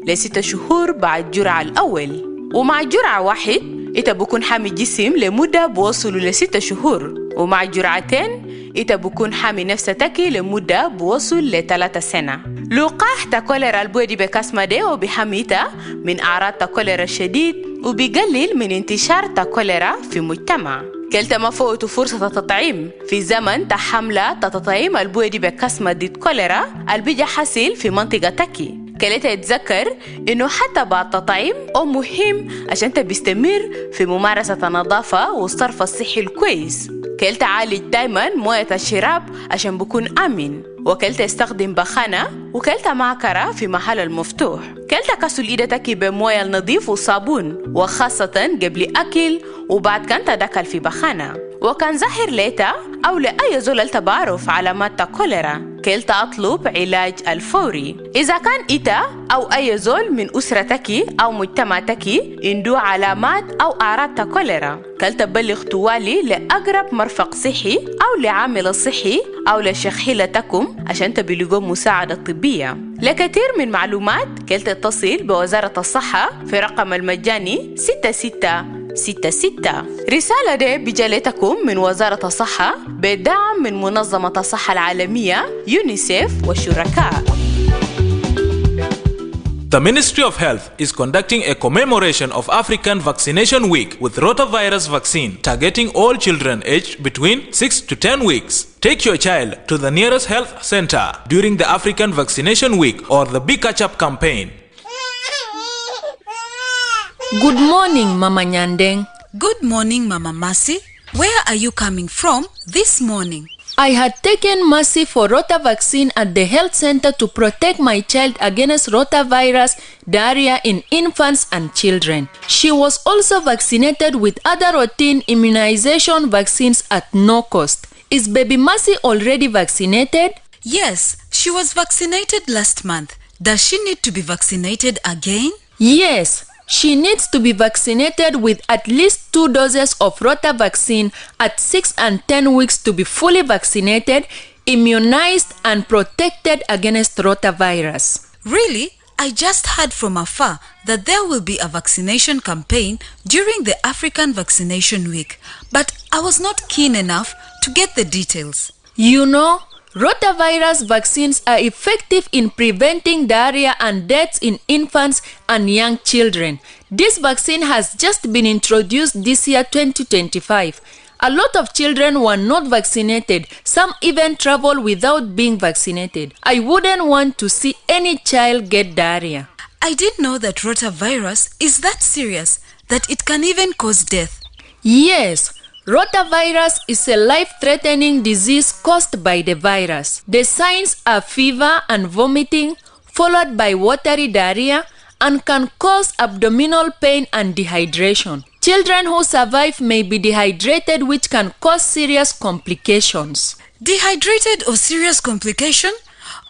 ل6 شهور بعد جرعة الأول. ومع جرعة واحد إنت بكون حامي جسم لمدة بوصل ل6 شهور، ومع جرعتين إنت بكون حامي نفسك لمدة بوصل ل3 سنة. لقاح كوليرا البودي بكاسما دي وبحميتا من أعراض كوليرا الشديد وبيقلل من انتشار كوليرا في المجتمع. كلتا ما فوت فرصة التطعيم في زمن حملة تطعيم البودي بكاسما ضد كوليرا البيجا حاصل في منطقتك. كلتا يتذكر إنه حتى بعد التطعيم مهم عشان بيستمر في ممارسة النظافة والصرف الصحي الكويس. كلتا عالج دايما موية الشراب عشان بكون آمن، وكلتا يستخدم بخانة، وكلتا معكرة في محل المفتوح. كلتا كسل إيدتك بموية النظيف وصابون، وخاصة قبل أكل وبعد كان تدخل في بخانة. وكان ظاهر ليتا أو لأي زول تعرف علامات كوليرا كلتا أطلب علاج الفوري. إذا كان إتا أو أي زول من أسرتك أو مجتمعتك عنده علامات أو أعراض كوليرا كلتا بلغ طوالي لأقرب مرفق صحي أو لعامل صحي أو لشخيلتكم عشان تبلغوا مساعدة طبية. لكثير من معلومات كلتا اتصل بوزارة الصحة في رقم المجاني 6666. رسالة دي بجالتكم من وزارة الصحة بدعم من منظمة الصحة العالمية يونيسيف والشركاء. The Ministry of Health is conducting a commemoration of African Vaccination Week with rotavirus vaccine targeting all children aged between 6 to 10 weeks. Take your child to the nearest health center during the African Vaccination Week or the Big Catch Up campaign. Good morning, Mama Nyandeng. Good morning, Mama Mercy. Where are you coming from this morning? I had taken Mercy for rota vaccine at the health center to protect my child against rotavirus diarrhea in infants and children. She was also vaccinated with other routine immunization vaccines at no cost. Is baby Mercy already vaccinated? Yes, she was vaccinated last month. Does she need to be vaccinated again? Yes. She needs to be vaccinated with at least 2 doses of rota vaccine at 6 and 10 weeks to be fully vaccinated, immunized, and protected against rotavirus. Really? I just heard from afar that there will be a vaccination campaign during the African Vaccination Week, but I was not keen enough to get the details. You know, rotavirus vaccines are effective in preventing diarrhea and deaths in infants and young children. This vaccine has just been introduced this year 2025. A lot of children were not vaccinated. Some even travel without being vaccinated. I wouldn't want to see any child get diarrhea. I didn't know that rotavirus is that serious, that it can even cause death. Yes. Rotavirus is a life-threatening disease caused by the virus. The signs are fever and vomiting, followed by watery diarrhea, and can cause abdominal pain and dehydration. Children who survive may be dehydrated, which can cause serious complications. Dehydrated or serious complication?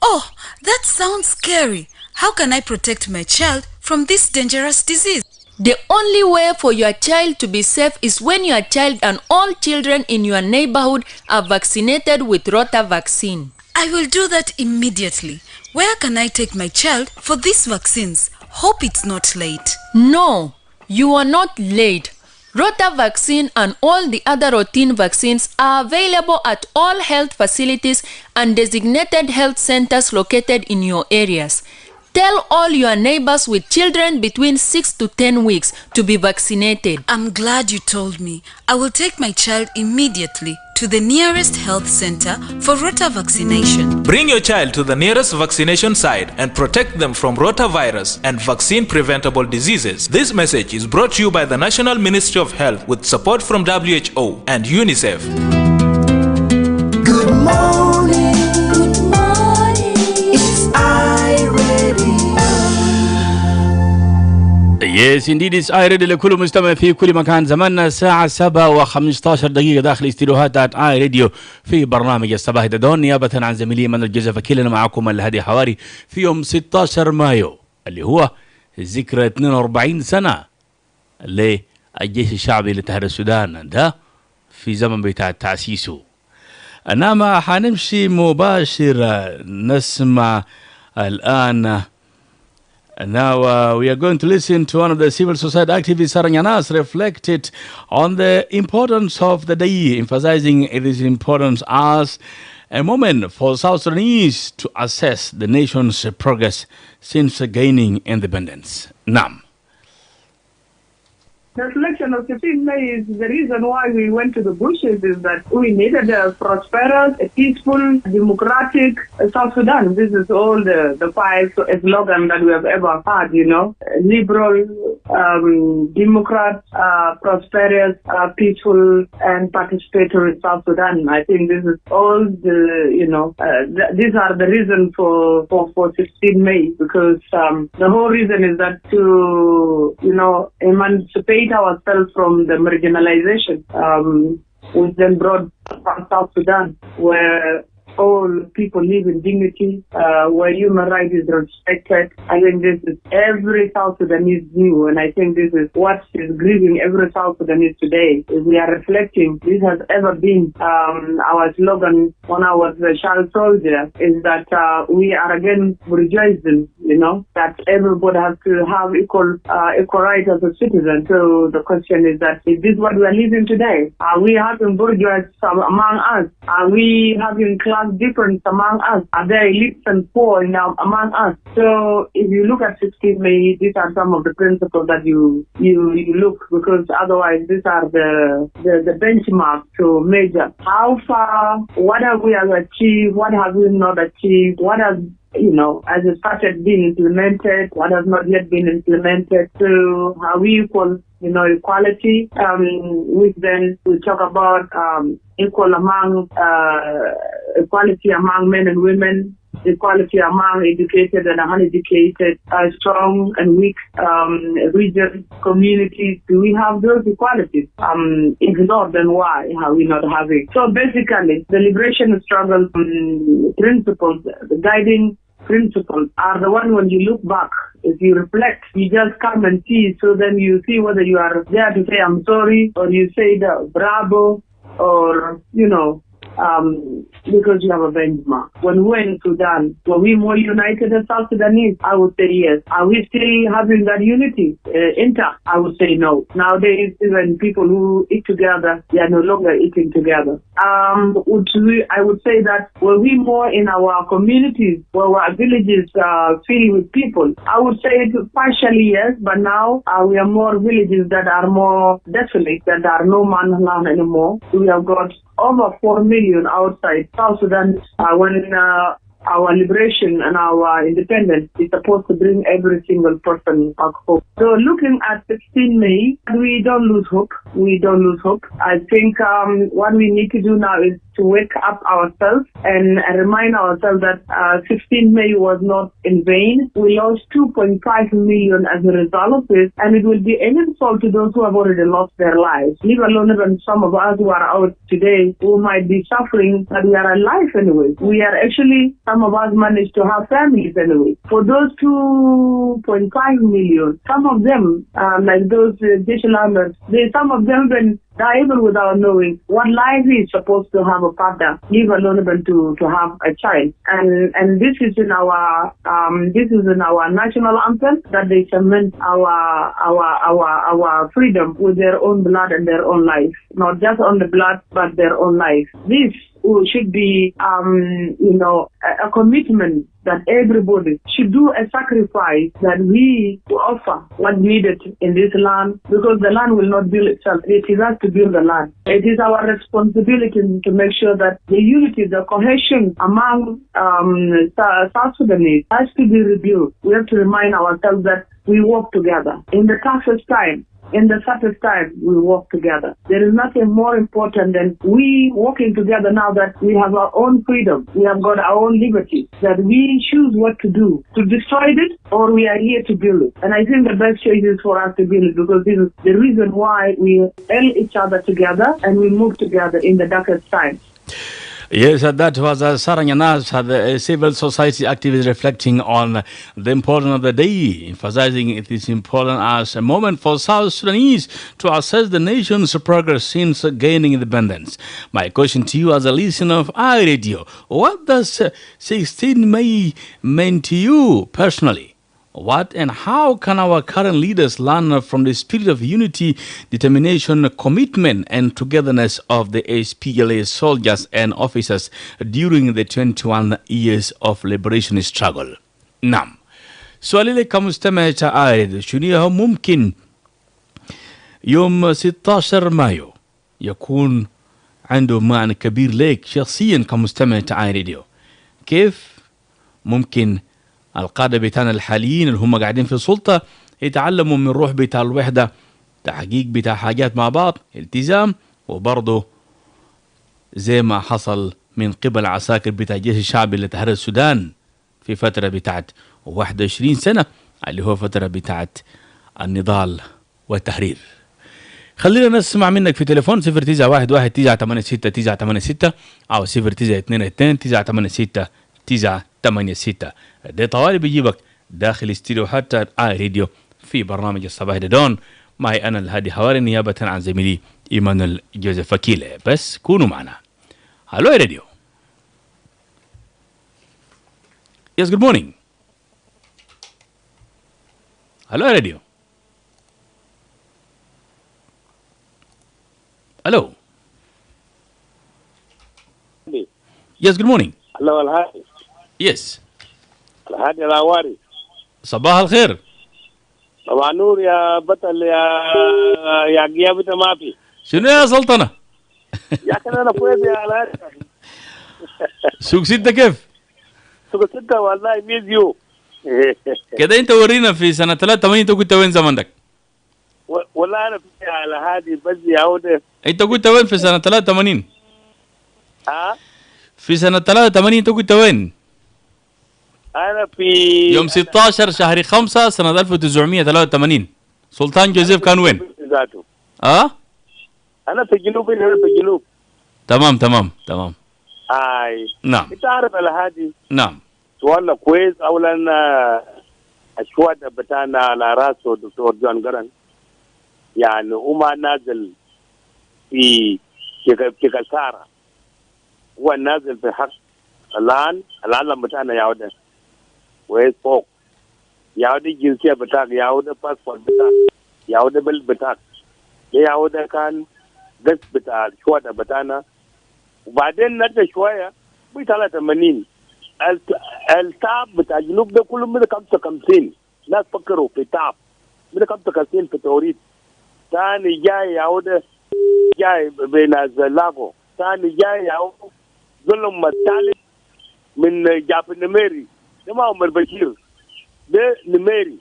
Oh, that sounds scary. How can I protect my child from this dangerous disease? The only way for your child to be safe is when your child and all children in your neighborhood are vaccinated with rota vaccine. I will do that immediately. Where can I take my child for these vaccines? Hope it's not late. No, you are not late. Rota vaccine and all the other routine vaccines are available at all health facilities and designated health centers located in your areas. Tell all your neighbors with children between 6 to 10 weeks to be vaccinated. I'm glad you told me. I will take my child immediately to the nearest health center for rota vaccination. Bring your child to the nearest vaccination site and protect them from rotavirus and vaccine-preventable diseases. This message is brought to you by the National Ministry of Health with support from WHO and UNICEF. Good morning. Good morning. It's Yes, indeed, it's I-Radio لكل مستمع في كل مكان. زماننا الساعة 7:15 دقيقة استديوهات I-Radio في برنامج الصباح دون نيابة عن زميلي من الجزائر. فكلنا معكم الهادي حواري في يوم 16 مايو اللي هو ذكرى 42 سنة للجيش الشعبي لتحرير السودان ده في زمن بتاع تأسيسه. انما حنمشي مباشر نسمع الآن And now we are going to listen to one of the civil society activists, Saranyanas, reflected on the importance of the day, emphasizing its importance as a moment for South Sudanese to assess the nation's progress since gaining independence. Nam. The reflection of 15 May is the reason why we went to the bushes is that we needed a prosperous, a peaceful, democratic South Sudan. This is all the five slogans that we have ever had, liberal, democrat, prosperous, peaceful, and participatory South Sudan. I think this is all these are the reasons for 16 May because the whole reason is that to, emancipate ourselves from the marginalization, which then brought South Sudan, where all people live in dignity, where human rights is respected. I think this is every South Sudanese view, and I think this is what is grieving every South Sudanese today. Is we are reflecting. This has ever been our slogan when I was a child soldier. Is that we are again rejoicing, that everybody has to have equal rights as a citizen. So the question is that is this what we are living today? Are we having bourgeois among us? Are we having class difference among us? Are there elites and poor among us? So if you look at 16 May, these are some of the principles that you look, because otherwise these are the benchmark to measure how far, what have we achieved, what have we not achieved, what has as it started being implemented, what has not yet been implemented. So how we equal, equality, which then we talk about equality among men and women, equality among educated and uneducated, strong and weak regions, communities. Do we have those equalities? If not, then why are we not having? So basically, the liberation struggle principles, the guiding principles are the one when you look back, if you reflect, you just come and see, so then you see whether you are there to say I'm sorry, or you say the bravo, or, because you have a benchmark. When we were in Sudan, were we more united as South Sudanese? I would say yes. Are we still having that unity intact? I would say no. Nowadays, even people who eat together, they are no longer eating together. I would say that were we more in our communities, where our villages filled with people? I would say partially yes, but now we are more villages that are more desolate, that are no man land anymore. We have got over 4 million outside South Sudan when our liberation and our independence is supposed to bring every single person back home. So looking at 16 May, we don't lose hope. We don't lose hope. I think what we need to do now is to wake up ourselves and remind ourselves that 16 May was not in vain. We lost 2.5 million as a result of this, and it will be an insult to those who have already lost their lives, leave alone even some of us who are out today who might be suffering, but we are alive anyway. We are actually, some of us managed to have families anyway. For those 2.5 million, some of them, like those digital armors, some of them even die even without knowing what life is supposed to have a partner, leave alone even to have a child. And this is in our national anthem, that they cement our freedom with their own blood and their own life, not just on the blood but their own life. This should be a commitment that everybody should do, a sacrifice that we offer what needed in this land, because the land will not build itself. It is us to build the land. It is our responsibility to make sure that the unity, the cohesion among South Sudanese has to be rebuilt. We have to remind ourselves that we work together. In the toughest time, in the toughest time, we work together. There is nothing more important than we working together now that we have our own freedom. We have got our own liberty, that we choose what to do, to destroy it, or we are here to build it. And I think the best choice is for us to build it, because this is the reason why we held each other together and we move together in the darkest times. Yes, that was Saranyanas, the civil society activist, reflecting on the importance of the day, emphasizing it is important as a moment for South Sudanese to assess the nation's progress since gaining independence. My question to you as a listener of iRadio, what does 16 May mean to you personally? What and how can our current leaders learn from the spirit of unity, determination, commitment, and togetherness of the SPLA soldiers and officers during the 21 years of liberation struggle? نعم. سؤالي لك كمستمع عائد، شنو ممكن يوم 16 مايو يكون عنده معنى كبير لك شخصيا كمستمع راديو؟ كيف ممكن القادة بتاعنا الحاليين اللي هم قاعدين في السلطة يتعلموا من روح بتاع الوحدة، تحقيق بتاع حاجات مع بعض، التزام، وبرضه زي ما حصل من قبل عساكر بتاع الجيش الشعبي اللي تحرر السودان في فترة بتاعت 21 سنة اللي هو فترة بتاعت النضال والتحرير. خلينا نسمع منك في تليفون 0911-986-986 أو 0922-986-986. ده طوالي بيجيبك داخل استديو حتى راديو في برنامج الصباح دون معي أنا الهادي حواري نيابة عن زميلي إيمانويل جوزيف فكيلة. بس كونوا معنا. هلو يا راديو. Yes, good morning. Hello, radio. Hello. Yes, good morning. Hello, Alhadi. Yes. Alhadi Hawari. صباح الخير. صباح النور يا بطل يا جيابة ما في. شنو يا سلطنة؟ يا أخي أنا فوز يا الهادي. سوق ستة كيف؟ سوق ستة والله ميزيو. كده أنت ورينا في سنة 83 أنت كنت وين زمانك؟ والله أنا في الهادي بس يعود. أنت كنت وين في سنة 83؟ ها؟ في سنة 83 أنت كنت وين؟ أنا في يوم 16 شهر 5 سنة 1983 سلطان جوزيف كان وين؟ ذاته. أنا في الجنوب، هنا في الجنوب. تمام. نعم. أنت عارف الهادي. نعم. سؤالنا كويس. أولا الشهداء بتاعنا على راسه دكتور جون جرن يعني وما نازل في كسارة، هو نازل في حق الآن العالم بتاعنا يعود كويس فوق، يعود الجنسية بتاعك، يعود باسبور بتاعك، يعود بل بتاعك، يعود كان بس بتاع الشهداء بتاعنا. وبعدين نرجع شوية بيطلع 80 التعب بتاع الجنوب ده كله من 55 ناس فكروا في تعب من 55 في توريد ثاني جاي يعود جاي بين زلاغو ثاني جاي يعود ظلم الثالث من جاب النميري ده ما عمر بشير ده نميري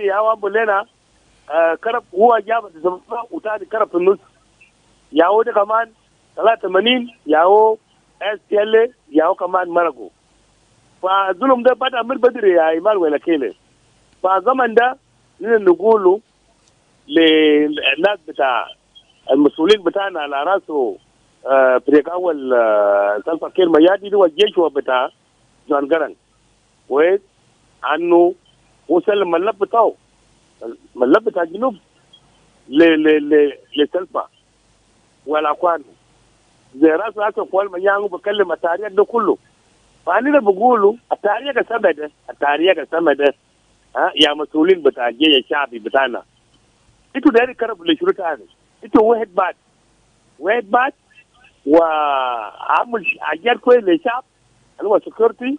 يا ابو لنا كرب هو جاب وثاني كرب في النص يعود كمان 83 ياو SPLA ياو كمان مرقو. فالظلم ده بدأ من بدري يا إيمان ولا كيله. فزمن ده نقوله للناس بتاع المسؤولين بتاعنا على راسه بريك أول سلفا كير ميادي ده والجيش بتاع جون جرن ويد عنه وصل الملف بتاعه الملف بتاع الجنوب لسلفا والأخوان زي راس أقوال من يانغو بكلم التاريخ ده كله. فأنا بقوله التاريخ السمد يا مسؤولين بتاع الجيش الشعبي بتاعنا انتوا دايرين كرب لشروط ثاني، انتوا واحد بعد وعمل حاجات كويس للشعب اللي هو سكيورتي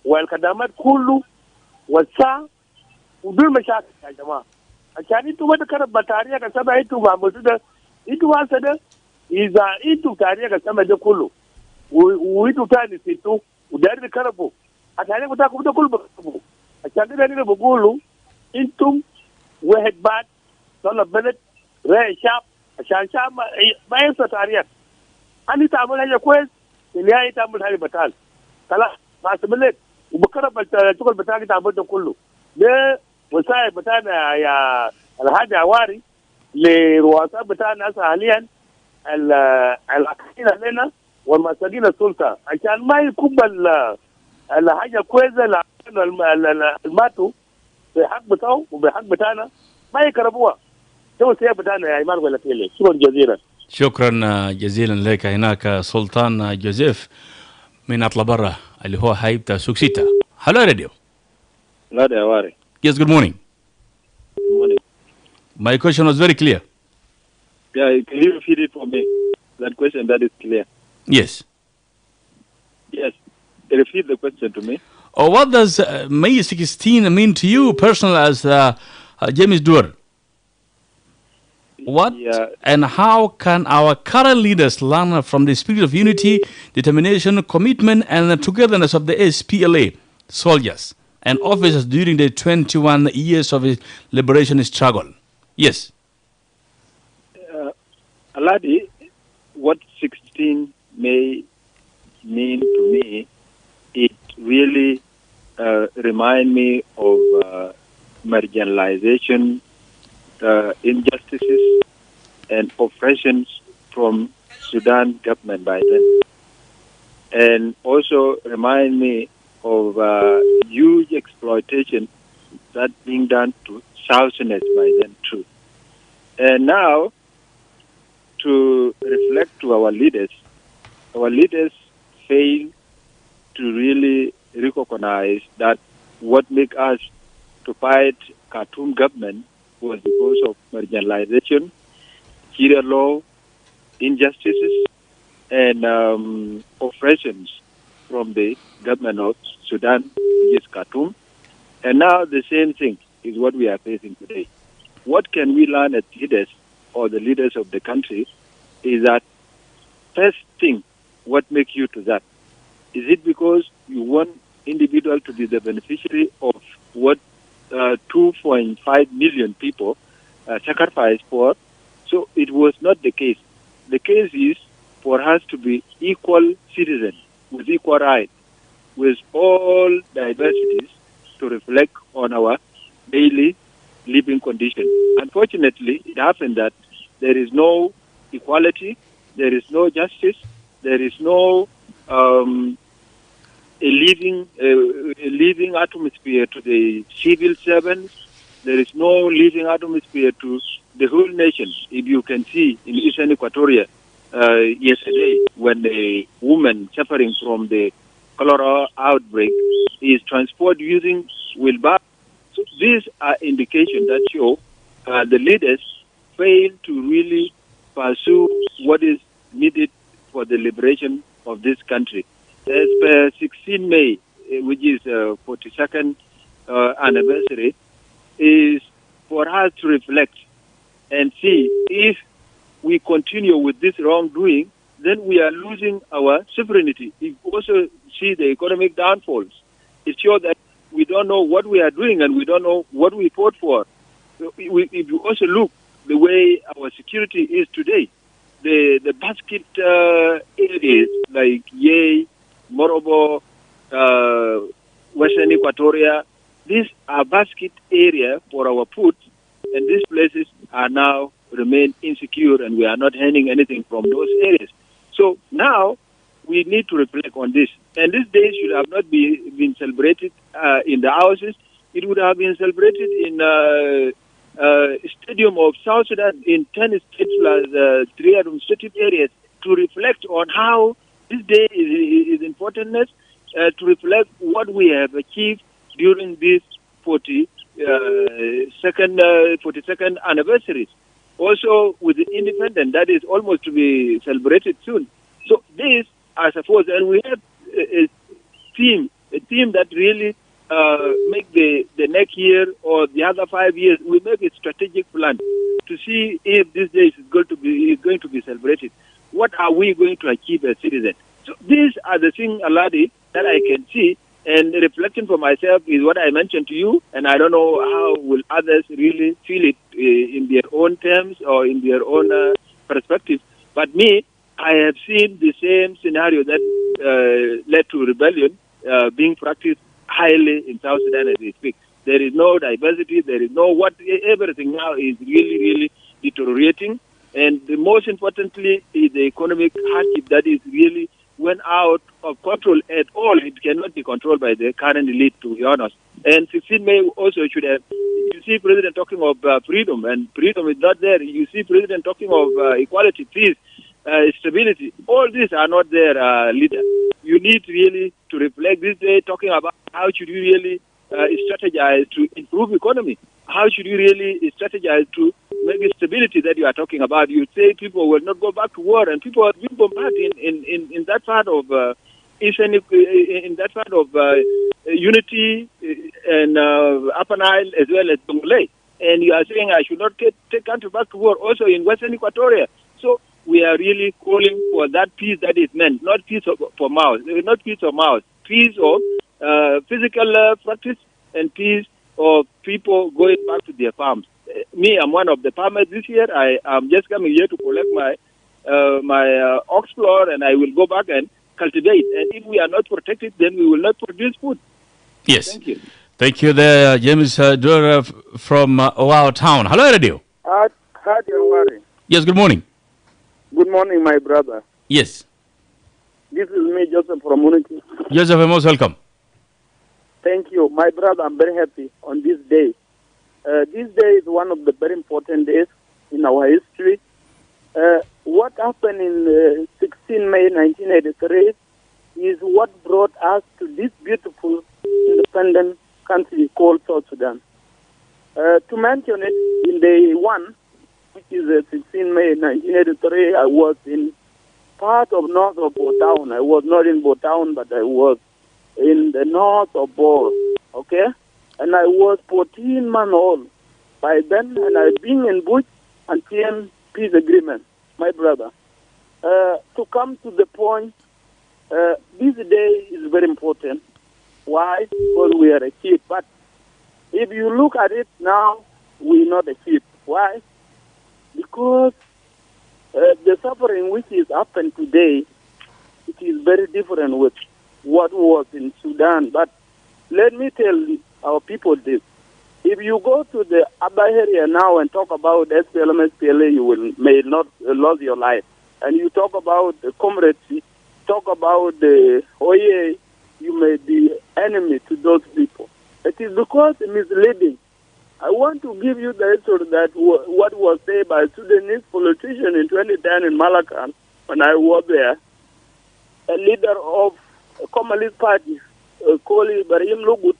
والخدمات كله والساعة ودول مشاكل يا جماعة. عشان انتوا ما تكرب بتاريخ السمد انتوا ما عملتوا ده انتوا واسه ده إذا انتوا تاريخ السمد ده كله وانتوا تاني سيتوا ودايرين كربوا التاريخ بتاعكم ده كله بكربوا. عشان كده أنا بقوله أنتم واحد بعد طلب بلد رأي الشعب عشان الشعب ما ينسى تاريخ. أنت تعمل حاجة كويس في النهاية تعمل حاجة بتاعك خلاص ما سملت وبكرب الشغل بتاعك تعمل ده كله. ده وسائل بتاعنا يا الهادي حواري لرؤساء بتاعنا حاليا العاقلين علينا والمساجين السلطة عشان ما يكون الحاجة كويسة الماتوا بحق بتاعه وبحق بتاعنا ما يكربوها. ده السياسة بتاعنا يا إيمان ولا كيلي. شكرا جزيلا لك هناك سلطان جوزيف من أطلع برا اللي هو حي بتاع سوق ستة. هلو راديو. Alhadi, Hawari. Yes, good morning. Good morning. My question was very clear. Yeah, can you repeat it for me? That question that is clear. Yes. Yes. Repeat the question to me. Or what does May 16 mean to you personal as James Duer? What and how can our current leaders learn from the spirit of unity, determination, commitment, and togetherness of the SPLA soldiers and officers during the 21 years of the liberation struggle? Yes. Alhadi, what 16 may mean to me, it really remind me of marginalization, injustices, and oppressions from Sudan government by then. And also remind me of huge exploitation that being done to Southerners by then too. And now, to reflect to our leaders fail to really recognize that what make us to fight Khartoum government was because of marginalization, Sharia law, injustices, and oppressions from the government of Sudan, which is Khartoum. And now the same thing is what we are facing today. What can we learn as leaders or the leaders of the country is that first thing, what makes you to that? Is it because you want individual to be the beneficiary of what 2.5 million people sacrificed for? So it was not the case. The case is for us to be equal citizens with equal rights, with all diversities to reflect on our daily living condition. Unfortunately, it happened that there is no equality, there is no justice, there is no a living atmosphere to the civil servants. There is no living atmosphere to the whole nation. If you can see in Eastern Equatoria yesterday, when a woman suffering from the cholera outbreak is transported using wheelbarrow. So these are indications that show the leaders fail to really pursue what is needed for the liberation of this country. As per 16 May, which is 42nd anniversary, is for us to reflect and see if we continue with this wrongdoing, then we are losing our sovereignty. If we also see the economic downfalls, it shows that we don't know what we are doing and we don't know what we fought for. If you also look the way our security is today, the basket areas like Yei, Morobo, Western Equatoria, these are basket area for our food, and these places are now remain insecure and we are not earning anything from those areas. So now we need to reflect on this. And this day should have not been celebrated in the houses. It would have been celebrated in stadium of South Sudan in 10 states plus 3 administrative areas to reflect on how this day is importantness, to reflect what we have achieved during this 42nd anniversary. Also with the independence that is almost to be celebrated soon. So this, I suppose, and we have a team that really make the next year or the other 5 years, we make a strategic plan to see if this day is going to be celebrated. What are we going to achieve as citizens? So these are the things, Alhadi, that I can see, and reflecting for myself is what I mentioned to you, and I don't know how will others really feel it in their own terms or in their own perspective. But me, I have seen the same scenario that led to rebellion being practiced highly in South Sudan as we speak. There is no diversity, there is no everything now is really, really deteriorating. And the most importantly is the economic hardship that is really went out of control at all. It cannot be controlled by the current elite, to be honest. And 16 May also should have, you see President talking of freedom, and freedom is not there. You see President talking of equality, peace, stability. All these are not there, leader. You need really to reflect this day, talking about how should you really strategize to improve economy? How should you really strategize to make the stability that you are talking about? You say people will not go back to war, and people have been bombarded in that part of in that part of Unity and Upper Nile as well as Tongolei. And you are saying I should not take country back to war also in Western Equatoria. So we are really calling for that peace that is meant, not peace for mouth, not peace of mouth, peace of physical practice and peace of people going back to their farms. Me, I'm one of the farmers this year. I am just coming here to collect my ox floor, and I will go back and cultivate. And if we are not protected, then we will not produce food. Yes. Thank you. Thank you there, James Dura from Wow Town. Hello, Radio. Hadi, Hawari. Yes, good morning. Good morning, my brother. Yes. This is me, Joseph from Unity. Joseph, you're most welcome. Thank you. My brother, I'm very happy on this day. This day is one of the very important days in our history. What happened in 16 May 1983 is what brought us to this beautiful independent country called South Sudan. To mention it, in day 1, which is 16 May 1983, I was in part of north of Botown. I was not in Botown, but I was in the north of Bor, okay? And I was 14 months old by then, and I've been in bush until peace agreement, my brother. To come to the point, this day is very important. Why? Because we are a sheep. But if you look at it now, we're not a sheep. Why? Because the suffering which is happened today, it is very different with what was in Sudan. But let me tell our people this. If you go to the Abba area now and talk about SPLM, SPLA, you may not lose your life. And you talk about the comrades, talk about the OA, you may be enemy to those people. It is because it's misleading. I want to give you the answer that what was said by a Sudanese politician in 2010 in Malacan, when I was there, a leader of a Congolese party, called Ibrahim Lugut,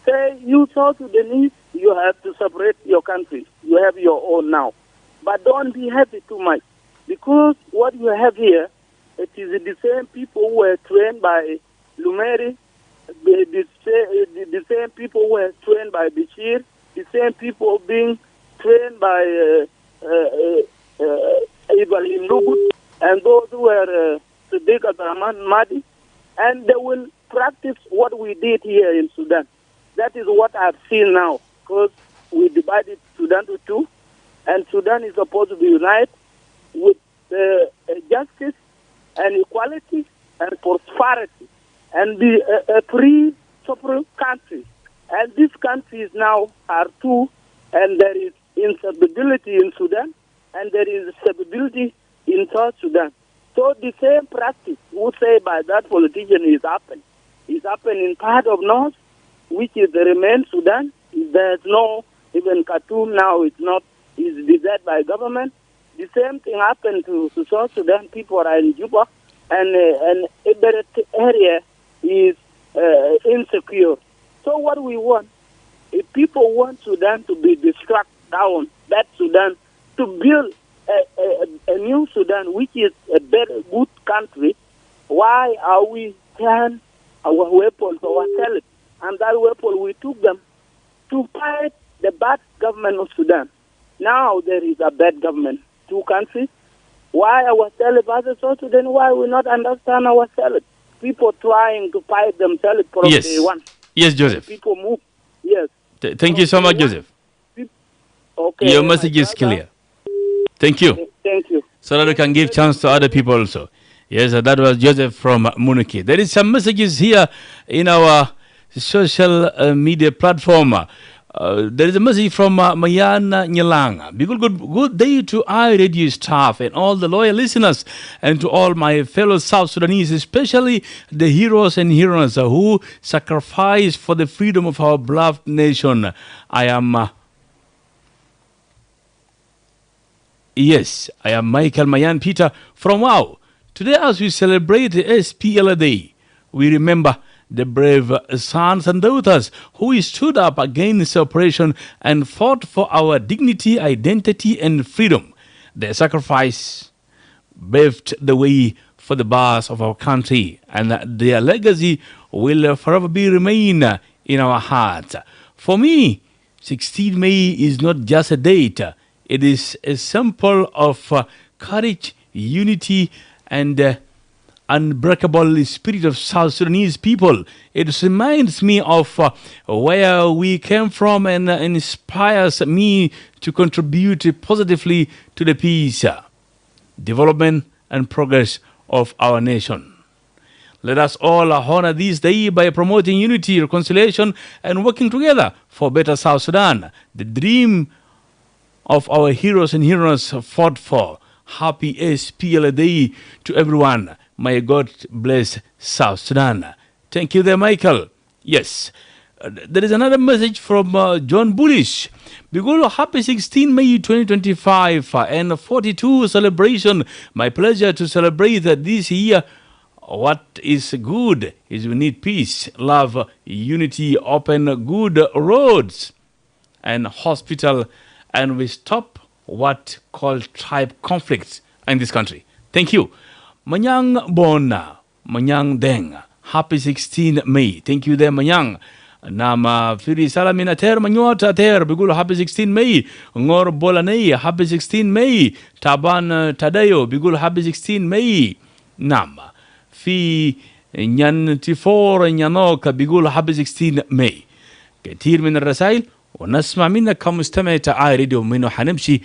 say, you South Sudanese, you have to separate your country. You have your own now. But don't be happy too much. Because what you have here, it is the same people who were trained by Lumeri, the same people who were trained by Bashir, the same people being trained by Ibrahim Lugut, and those who were Sadiq Abdurrahman Mahdi, and they will practice what we did here in Sudan. That is what I've seen now, because we divided Sudan to two, and Sudan is supposed to be united with justice and equality and prosperity, and be a free, sovereign country. And these countries now are two, and there is instability in Sudan, and there is stability in South Sudan. So the same practice, we say by that politician, is happening. It's happening in part of North, which is the remain Sudan. There's no, even Khartoum now is deserted by government. The same thing happened to South Sudan. People are in Juba, and every area is insecure. So what we want, if people want Sudan to be destroyed down, that Sudan, to build a new Sudan, which is a very good country, why are we turn our weapons ourselves? And that weapon, we took them to fight the bad government of Sudan. Now there is a bad government, two countries. Why ourselves as a South Sudan? Why we not understand ourselves? People trying to fight themselves from day one. Yes, Joseph. People move. Yes. Thank you so much, Joseph. Okay. Your message is clear. Thank you. Thank you. So that we can give chance to other people also. Yes, that was Joseph from Muniki. There is some messages here in our social media platform. There is a message from Mayan Nyalanga. Good day to iRadio staff and all the loyal listeners, and to all my fellow South Sudanese, especially the heroes and heroines who sacrifice for the freedom of our beloved nation. I am Michael Mayan Peter from Wow. Today, as we celebrate the SPLA Day, we remember the brave sons and daughters who stood up against oppression and fought for our dignity, identity, and freedom. Their sacrifice paved the way for the birth of our country, and their legacy will forever remain in our hearts. For me, 16 May is not just a date. It is a symbol of courage, unity, and unbreakable spirit of South Sudanese people. It reminds me of where we came from and inspires me to contribute positively to the peace, development, and progress of our nation. Let us all honor this day by promoting unity, reconciliation, and working together for better South Sudan. The dream of our heroes and heroines fought for. Happy SPLA Day to everyone. May God bless South Sudan. Thank you there, Michael. Yes. There is another message from John Bullish. Bigolo, happy 16 May 2025 and 42 celebration. My pleasure to celebrate this year. What is good is we need peace, love, unity, open good roads and hospital, and we stop what called tribe conflicts in this country. Thank you. Manyang Bona, Manyang Deng. Happy 16 May. Thank you there, Manyang. Nama Firi Salamin Ater Manyota Ater Bigulu happy 16 May. Ngor Bolanei happy 16 May. Taban Tadayo Bigulu happy 16 May. Nama في نيانتيفور نيانوكا بيقول حب 16 ماي. كثير من الرسائل ونسمع منك كمستمع تعاي راديو منه حنمشي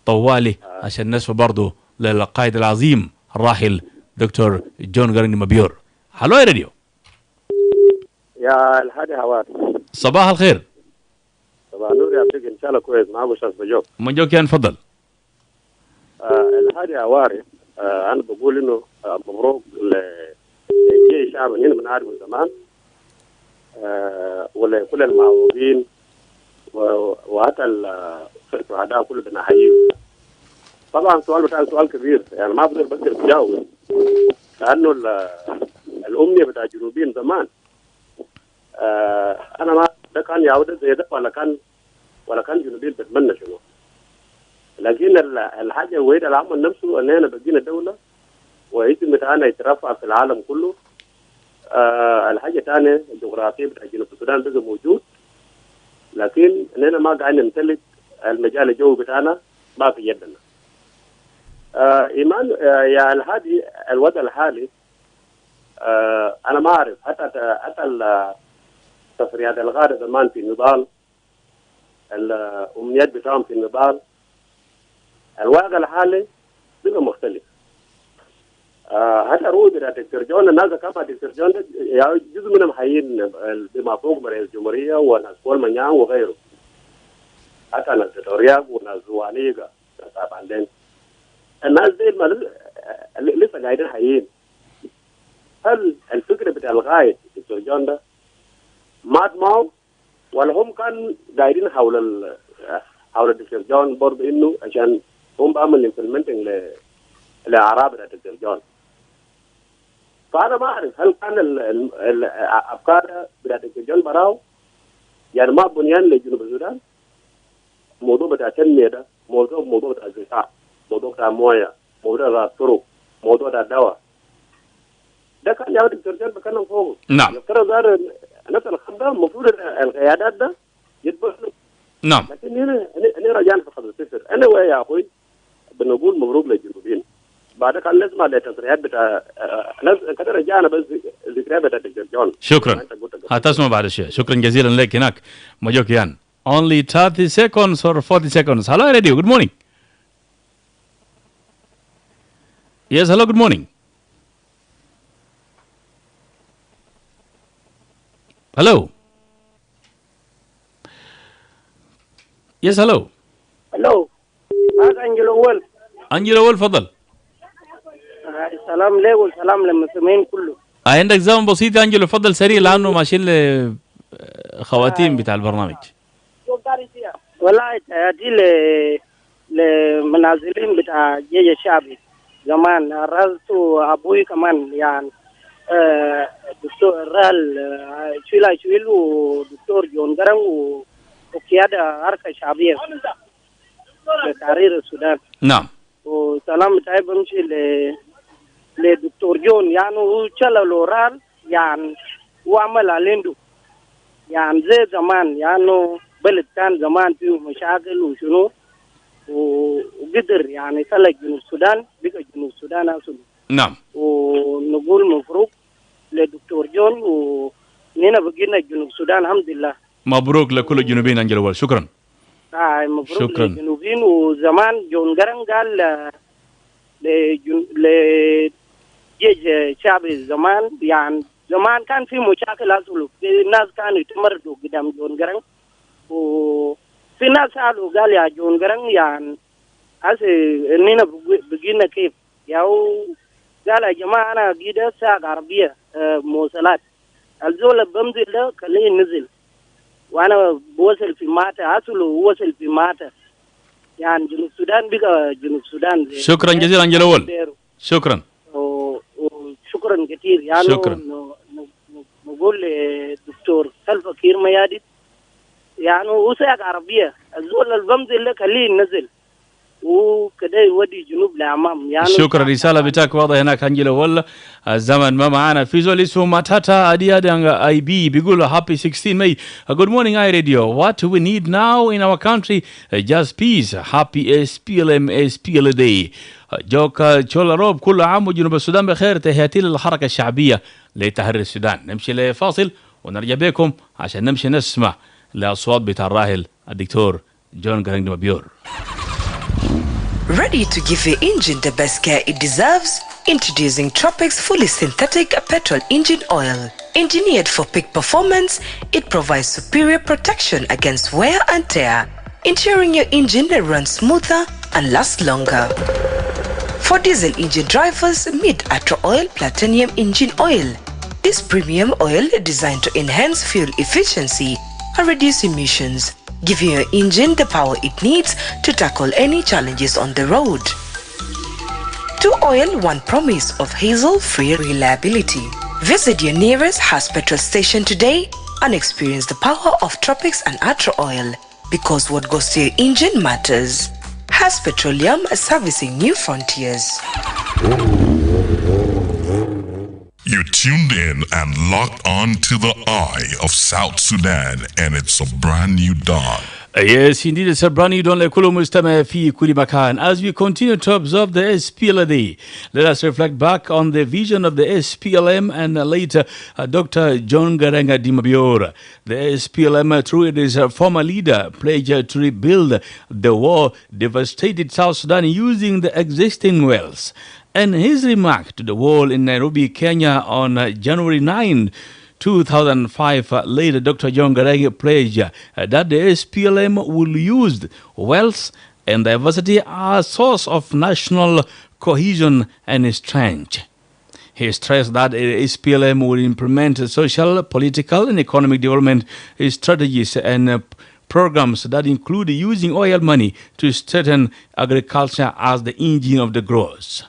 طوالي عشان نسمع برضو للقائد العظيم الراحل دكتور جون غاريني مبيور. هلو يا راديو يا الهادي حواري. صباح الخير. صباح النور يا عبدك ان شاء الله كويس. معك استاذ بجوك. مجوك يا نفضل. الهادي حواري انا بقول انه مبروك لجيش الشعب هنا من عارف من زمان ولكل المعوقين وحتى الشهداء كله بنحييهم. طبعا السؤال بتاع سؤال كبير يعني ما بقدر بس اجاوب لانه الامنيه بتاع الجنوبيين زمان انا ما ده كان يعود زي ده ولا كان جنوبيين بتمنى شنو. لكن الحاجه الوحيده اللي عمل نفسه اننا بقينا دوله واسم بتاعنا يترفع في العالم كله. الحاجه الثانيه الجغرافيه بتاع جنوب السودان بقى موجود، لكن اننا ما قاعدين نمتلك المجال الجوي بتاعنا ما في يدنا. ايمان يا الهادي الوضع الحالي انا ما اعرف حتى التصريحات الغاده زمان في النضال، الامنيات بتاعهم في النضال، الواقع الحالي بقى مختلف. حتى روح بتاع دكتور جون الناس كما دكتور جون جزء منهم حيين بما فوق رئيس الجمهوريه وناس كول منيان وغيره، حتى ناس تورياق وناس زوانيقه بعدين الناس دي لسه قاعدين حيين. هل الفكره بتاع الغايه دكتور جون ده مات معه ولا هم كان قاعدين حول دكتور جون برضه انه عشان هم بعمل امبلمنتنج لاعراب بتاع دكتور جون؟ فانا ما اعرف هل كان الافكار بتاع دكتور جون براو يعني ما بنيان لجنوب السودان. موضوع بتاع التنميه ده موضوع بتاع الزراعه، موضوع بتاع مويه، موضوع بتاع الطرق، موضوع بتاع الدواء، ده كان يا دكتور جون بكلم فوقه. نعم. يفترض هذا نفس الخط ده المفروض القيادات ده يتبعوا. نعم. لكن هنا رجعنا في خط الصفر. انا ويا يا اخوي بنقول مبروك للجنوبيين. بعد كان نسمع للتصريحات بتاع كده رجعنا بس ذكريات بتاع دكتور جون. شكرا. هتسمع بعد شيء. شكرا جزيلا لك هناك مجوكيان. Only 30 seconds or 40 seconds. Hello radio. Good morning. Yes, hello. Good morning. Hello. Yes, hello. Hello. هذا أنجلو أول. أنجلو أول فضل. السلام لك والسلام للمسلمين كله. عندك زمن بسيط يا أنجلو فضل سريع لأنه ماشيين خواتيم بتاع البرنامج. والله تأتي لمنازلين بتاع جيش الشعبي زمان رأسوا أبوي كمان يعني دكتور رال شويل ودكتور جون جرام وقيادة حركة شعبية لتحرير السودان. نعم. وسلام تاعي بمشي لدكتور جون يعني هو شلل رال يعني وعمل عليندو يعني زي زمان يعني بلد كان زمان فيه مشاكل وشنو وقدر يعني خلق جنوب السودان بقى جنوب السودان أصله. نعم. ونقول مبروك لدكتور جون ونينا بقينا جنوب السودان الحمد لله. مبروك لكل الجنوبيين أنجل أول. شكرا. مبروك شكرا. للجنوبيين. وزمان جون جرن قال لجيش شعبي زمان يعني زمان كان في مشاكل أصله الناس كانوا يتمردوا قدام جون جرن وفي ناس سألوا قال يا جون جرن يعني هسه إننا بقينا كيف ياو قال يا جماعة أنا قيدة ساق عربية مواصلات الزول بمزل ده خليه نزل وأنا بوصل في ماتا أصله وصل في ماتا يعني جنوب السودان بقى جنوب السودان. شكرا جزيلا أنجل أول. شكرا. وشكرا كثير يعني. شكرا. نقول للدكتور خلف كير ميادي يعني وساق عربية الزول البمزل ده خليه نزل وكده يودي جنوب لأمام يعني. شكرا. رسالة بتاعك واضح هناك أنجل ولا الزمن ما معنا. في زول اسمه ماتاتا أديادة اي بي بيقول happy 16 May. Good morning I radio. What we need now in our country just peace. Happy SPLM SPL day. جوكا تشولا روب كل عام وجنوب السودان بخير. تهياتي للحركة الشعبية لتحرير السودان. نمشي لفاصل ونرجع بكم عشان نمشي نسمع لأصوات بتاع الراحل الدكتور جون جرانج مبيور. Ready to give your engine the best care it deserves? Introducing Tropics Fully Synthetic Petrol Engine Oil. Engineered for peak performance, it provides superior protection against wear and tear, ensuring your engine runs smoother and lasts longer. For diesel engine drivers, meet Atro Oil Platinum Engine Oil. This premium oil is designed to enhance fuel efficiency and reduce emissions, giving your engine the power it needs to tackle any challenges on the road. 2 oil, 1 promise of hassle-free reliability. Visit your nearest Haas petrol station today and experience the power of Tropics and Atro Oil, because what goes to your engine matters. Haas Petroleum, servicing new frontiers. You tuned in and locked on to the eye of South Sudan, and it's a brand new dawn. Yes, indeed, it's a brand new dawn. As we continue to observe the SPLA, let us reflect back on the vision of the SPLM and later Dr. John Garanga Dimabior. The SPLM, through its former leader, pledged to rebuild the war-devastated South Sudan using the existing wells. And his remark to the world in Nairobi, Kenya on January 9, 2005, later Dr. John Garanga pledged that the SPLM will use wealth and diversity as a source of national cohesion and strength. He stressed that the SPLM will implement social, political, and economic development strategies and programs that include using oil money to strengthen agriculture as the engine of the growth.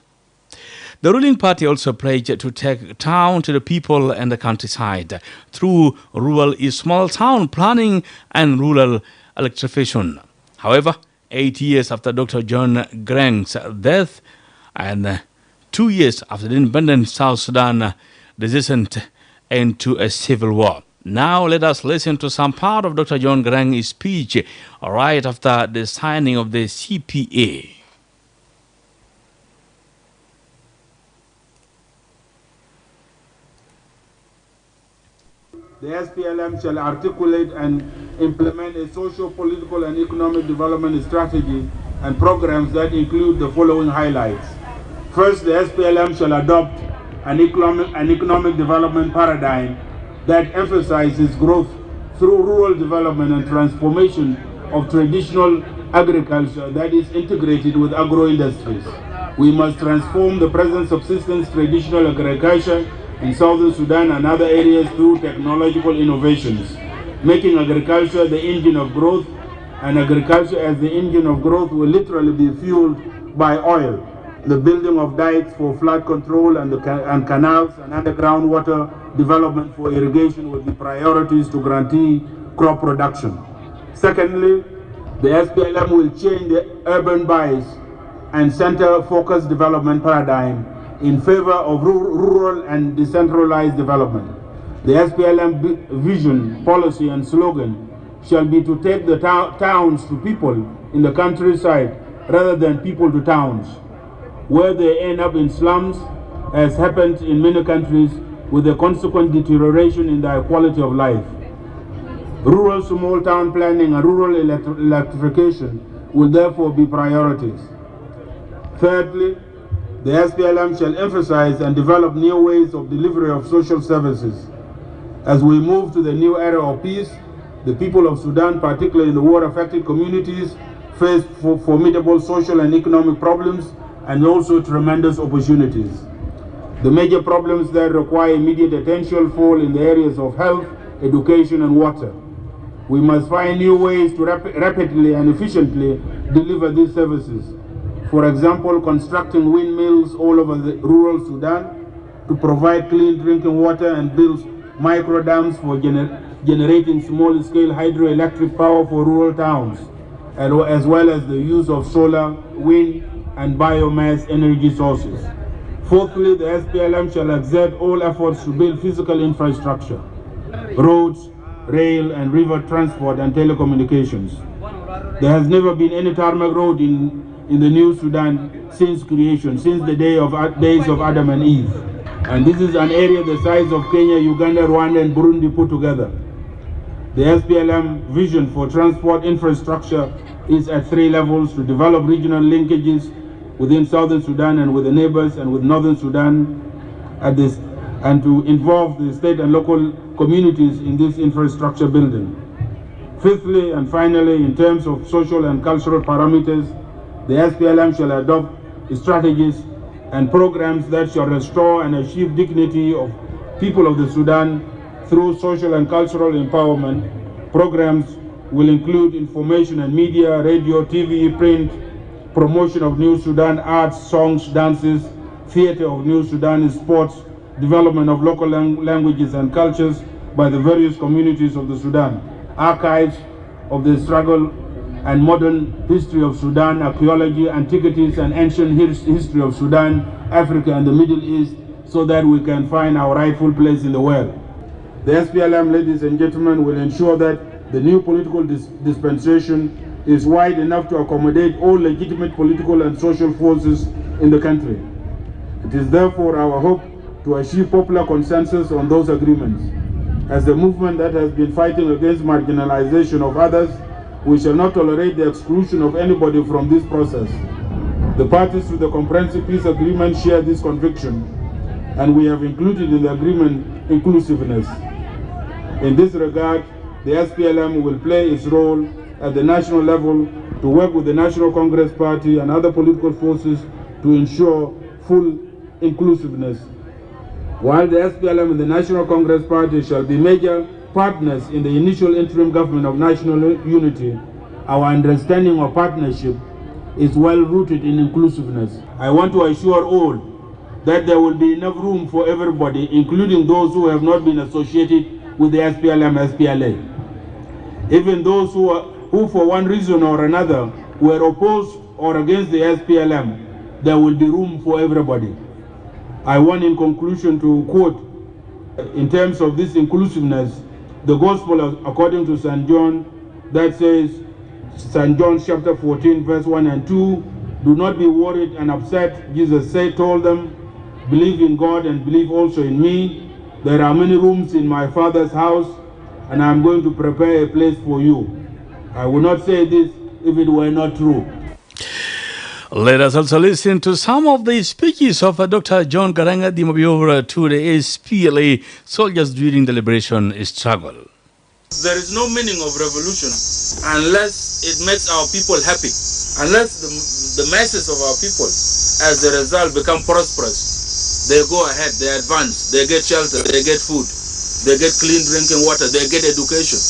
The ruling party also pledged to take town to the people and the countryside through rural small town planning and rural electrification. However, 8 years after Dr. John Garang's death and 2 years after the independent South Sudan descent into a civil war. Now let us listen to some part of Dr. John Garang's speech right after the signing of the CPA. The SPLM shall articulate and implement a social, political, and economic development strategy and programs that include the following highlights. First, the SPLM shall adopt an economic development paradigm that emphasizes growth through rural development and transformation of traditional agriculture that is integrated with agro-industries. We must transform the present subsistence traditional agriculture in southern Sudan and other areas through technological innovations, making agriculture the engine of growth, and agriculture as the engine of growth will literally be fueled by oil. the building of dikes for flood control and canals and underground water development for irrigation will be priorities to guarantee crop production. Secondly, the SPLM will change the urban bias and center-focused development paradigm in favor of rural and decentralized development. The SPLM vision, policy, and slogan shall be to take the towns to people in the countryside rather than people to towns, where they end up in slums, as happened in many countries, with a consequent deterioration in their quality of life. Rural small town planning and rural electrification will therefore be priorities. Thirdly, the SPLM shall emphasize and develop new ways of delivery of social services. As we move to the new era of peace, the people of Sudan, particularly in the war-affected communities, face formidable social and economic problems and also tremendous opportunities. The major problems that require immediate attention fall in the areas of health, education, and water. We must find new ways to rapidly and efficiently deliver these services. For example, constructing windmills all over the rural Sudan to provide clean drinking water and build micro dams for generating small-scale hydroelectric power for rural towns, as well as the use of solar, wind, and biomass energy sources. Fourthly, the SPLM shall exert all efforts to build physical infrastructure, roads, rail and river transport and telecommunications. There has never been any tarmac road in the new Sudan since creation, since the days of Adam and Eve. And this is an area the size of Kenya, Uganda, Rwanda and Burundi put together. The SPLM vision for transport infrastructure is at 3 levels: to develop regional linkages within Southern Sudan and with the neighbors and with Northern Sudan and to involve the state and local communities in this infrastructure building. Fifthly and finally, in terms of social and cultural parameters, the SPLM shall adopt strategies and programs that shall restore and achieve dignity of people of the Sudan through social and cultural empowerment. Programs will include information and media, radio, TV, print, promotion of New Sudan arts, songs, dances, theater of New Sudan, sports, development of local languages and cultures by the various communities of the Sudan, archives of the struggle and modern history of Sudan, archaeology, antiquities, and ancient history of Sudan, Africa, and the Middle East, so that we can find our rightful place in the world. The SPLM, ladies and gentlemen, will ensure that the new political dispensation is wide enough to accommodate all legitimate political and social forces in the country. It is therefore our hope to achieve popular consensus on those agreements. As the movement that has been fighting against marginalization of others, we shall not tolerate the exclusion of anybody from this process. The parties to the Comprehensive Peace Agreement share this conviction, and we have included in the agreement inclusiveness. In this regard, the SPLM will play its role at the national level to work with the National Congress Party and other political forces to ensure full inclusiveness. While the SPLM and the National Congress Party shall be major partners in the initial interim government of national unity, our understanding of partnership is well rooted in inclusiveness. I want to assure all that there will be enough room for everybody, including those who have not been associated with the SPLM-SPLA. Even those who for one reason or another were opposed or against the SPLM, there will be room for everybody. I want in conclusion to quote, in terms of this inclusiveness, the gospel according to St. John, that says, St. John chapter 14, verse 1 and 2, do not be worried and upset. Jesus told them, believe in God and believe also in me. There are many rooms in my Father's house, and I am going to prepare a place for you. I would not say this if it were not true. Let us also listen to some of the speeches of Dr. John Garanga, the Mobiover to the SPLA soldiers during the liberation struggle. There is no meaning of revolution unless it makes our people happy, unless the masses of our people, as a result, become prosperous. They go ahead, they advance, they get shelter, they get food, they get clean drinking water, they get education,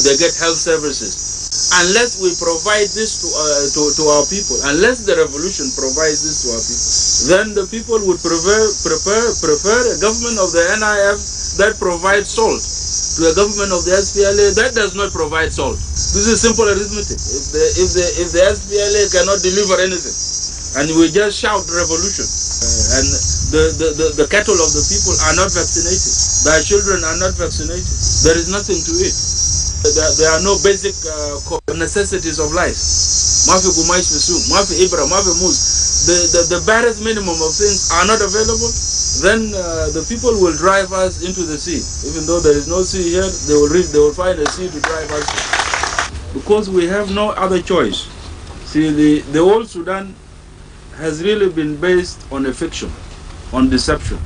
they get health services. unless we provide this to our people, unless the revolution provides this to our people, then the people would prefer a government of the NIF that provides salt to a government of the SPLA that does not provide salt. This is simple arithmetic. If the SPLA cannot deliver anything, and we just shout revolution, and the cattle of the people are not vaccinated, their children are not vaccinated, there is nothing to eat. There are no basic necessities of life. Mafi gumaish misum, mafi ibra, mafi mus. The barest minimum of things are not available. Then the people will drive us into the sea. Even though there is no sea here, they will find a sea to drive us to. Because we have no other choice. See, the old Sudan has really been based on a fiction, on deception.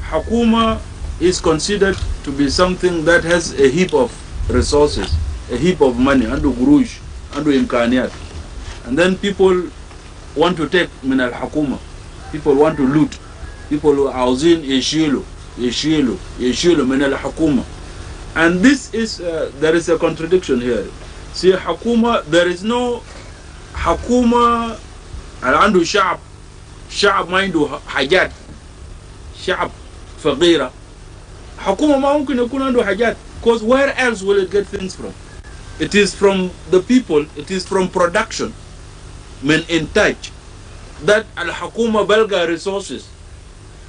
Hakuma is considered to be something that has a heap of resources, a heap of money, under gurush, under imkaniyat. And then people want to take min al-hakuma. People want to loot. People are housing yeshilu min al-hakuma. And this is, there is a contradiction here. See, hakuma, there is no hakuma al-andu sha'ab mindu hajat, sha'ab faqira. Hakuma ma mumkin yakun andu hajat. Because where else will it get things from? It is from the people, it is from production, men in touch, that al-Hakuma belga resources.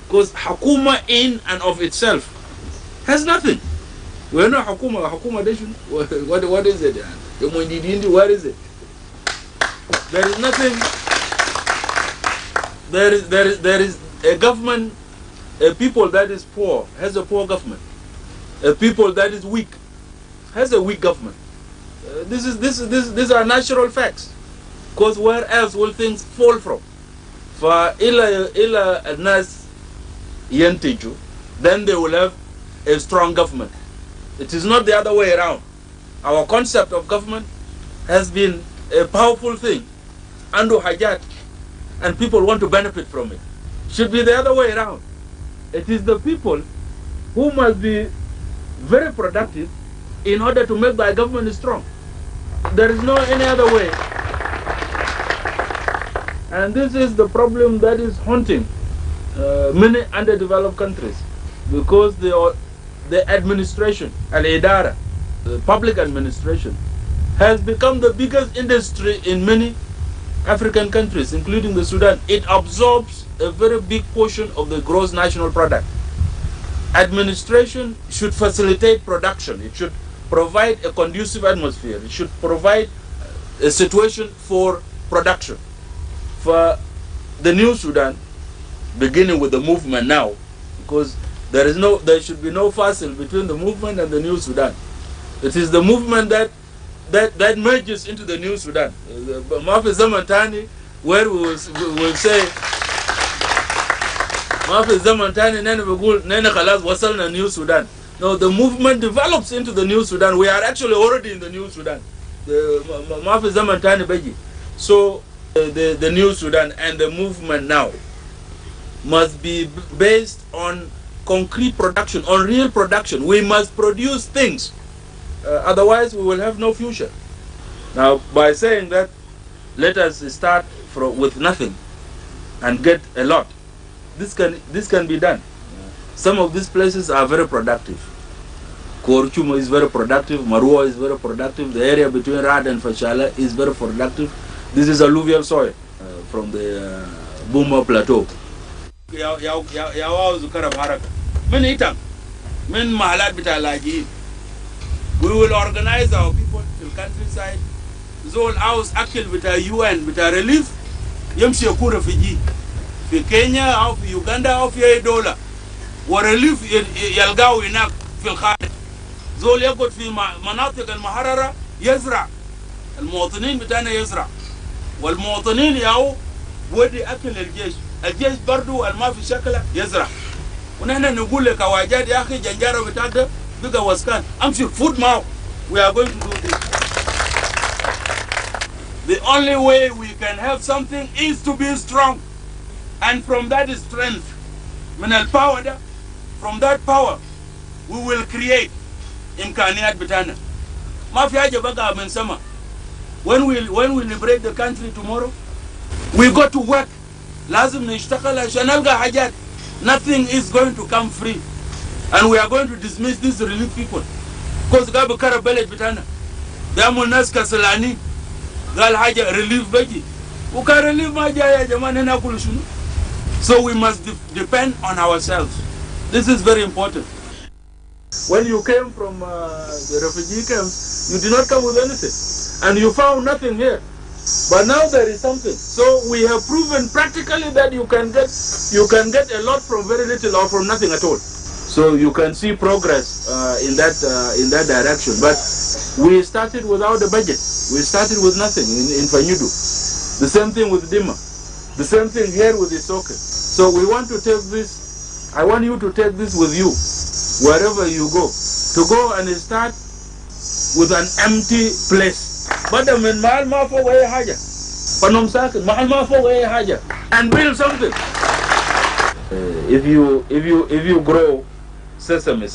Because Hakuma in and of itself has nothing. We know Hakuma nation, what is it? Where is it? There is nothing. There is a government, a people that is poor has a poor government. A people that is weak has a weak government. These are natural facts. Because where else will things fall from? For ila nas yentiju, then they will have a strong government. It is not the other way around. Our concept of government has been a powerful thing, andu hajat, and people want to benefit from it. Should be the other way around. It is the people who must be very productive in order to make thy government strong. There is no any other way. And this is the problem that is haunting many underdeveloped countries, because the administration, al-idara, the public administration, has become the biggest industry in many African countries, including the Sudan. It absorbs a very big portion of the gross national product. Administration should facilitate production. It should provide a conducive atmosphere. It should provide a situation for production. For the new Sudan, beginning with the movement now, because there should be no fussing between the movement and the new Sudan. It is the movement that merges into the new Sudan. Mafi Zamantani, where we will say New Sudan. No, the movement develops into the new Sudan. We are actually already in the new Sudan. So the new Sudan and the movement now must be based on concrete production, on real production. We must produce things. Otherwise, we will have no future. Now, by saying that, let us start with nothing and get a lot. This can be done. Some of these places are very productive. Korchuma is very productive. Marua is very productive. The area between Rad and Fashala is very productive. This is alluvial soil from the Buma Plateau. We will organize our people to the countryside. Zol house akil bita UN bita relief. Yamshi yaku refugee. في كينيا أو في يوغندا أو في أي دولة وريليف يلقاه هناك في الخارج. زول يقعد في مناطق المحررة يزرع. المواطنين بتاعنا يزرع. والمواطنين ياو ودي أكل الجيش برضو الما في شكله يزرع. ونحن نقول لك واجد يا أخي جنجارة بتاعك بقى وسكان أمشي food معه. We are going to do this. The only way we can have something is to be strong. And from that strength, from that power, we will create imkaniyat bitana. Ma fi haja baga min sama. when we liberate the country tomorrow, we go to work. لازم نشتغل عشان نلقى حاجات. Nothing is going to come free. And we are going to dismiss these relief people. Because قابل كرب بلد بتاعنا. بيعمل ناس كسلانين. قال حاجة relief بيجي. وكان relief ما جاي يا جماعة ناكل شنو. So we must depend on ourselves. This is very important. When you came from the refugee camps, you did not come with anything. And you found nothing here. But now there is something. So we have proven practically that you can get a lot from very little or from nothing at all. So you can see progress in that direction. But we started without a budget. We started with nothing in Fanyudu. The same thing with Dima. The same thing here with Isoke. So we want to take this. I want you to take this with you wherever you go. To go and start with an empty place. But I mean, and build something. If you grow sesame,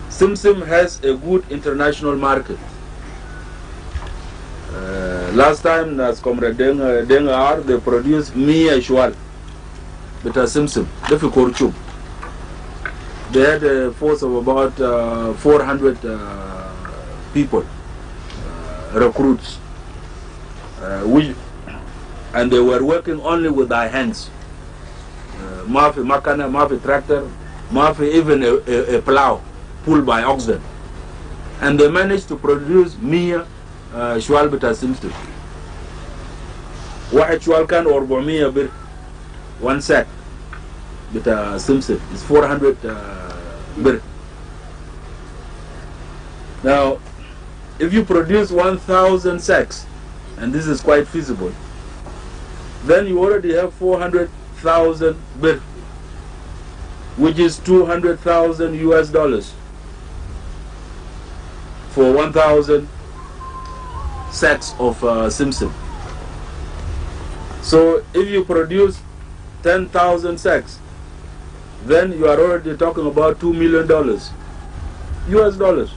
simsim has a good international market. Last time, as Comrade Dengar, they produced Mia Shual, but a simsim, they had a force of about 400 people, recruits, and they were working only with their hands. Mafi makana, mafi tractor, mafi even a plow pulled by oxen. And they managed to produce Mia Shual bita simsim. Wahed Shual kan or Mia bir, one sack bita simsim is 400 bir. Now, if you produce 1,000 sacks, and this is quite feasible, then you already have 400,000 bir, which is $200,000 US for 1,000 sacks of simsim. So if you produce 10,000 sacks, then you are already talking about $2 million US.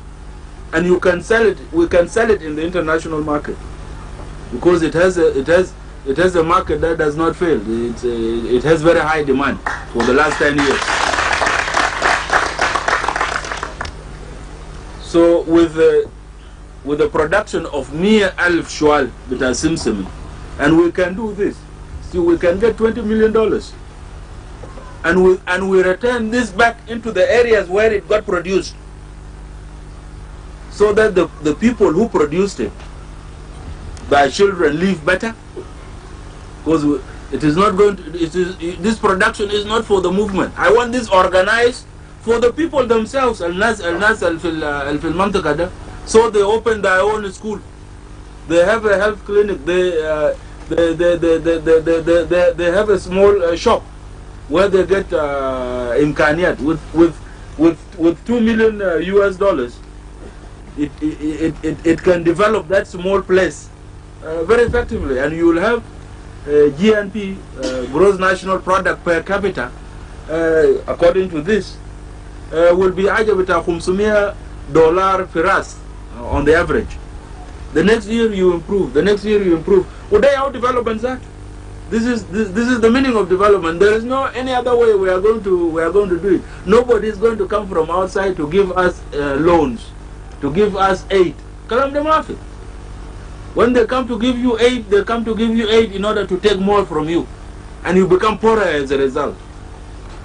And you can sell it. We can sell it in the international market because it has a market that does not fail. It has very high demand for the last 10 years. So with the production of near Alf Shual with our simsim, and we can do this. So we can get $20 million, and we return this back into the areas where it got produced, so that the people who produced it, their children live better, because it is not going to, this production is not for the movement. I want this organized for the people themselves. So they open their own school, they have a health clinic, they have a small shop where they get imkaniyat with $2 million US. It can develop that small place very effectively, and you will have GNP, gross national product per capita, according to this, will be $500 firas on the average. The next year you improve. The next year you improve. Would they out development that? This is the meaning of development. There is no any other way we are going to do it. Nobody is going to come from outside to give us loans, to give us aid. Kalam de mafi. When they come to give you aid, they come to give you aid in order to take more from you, and you become poorer as a result.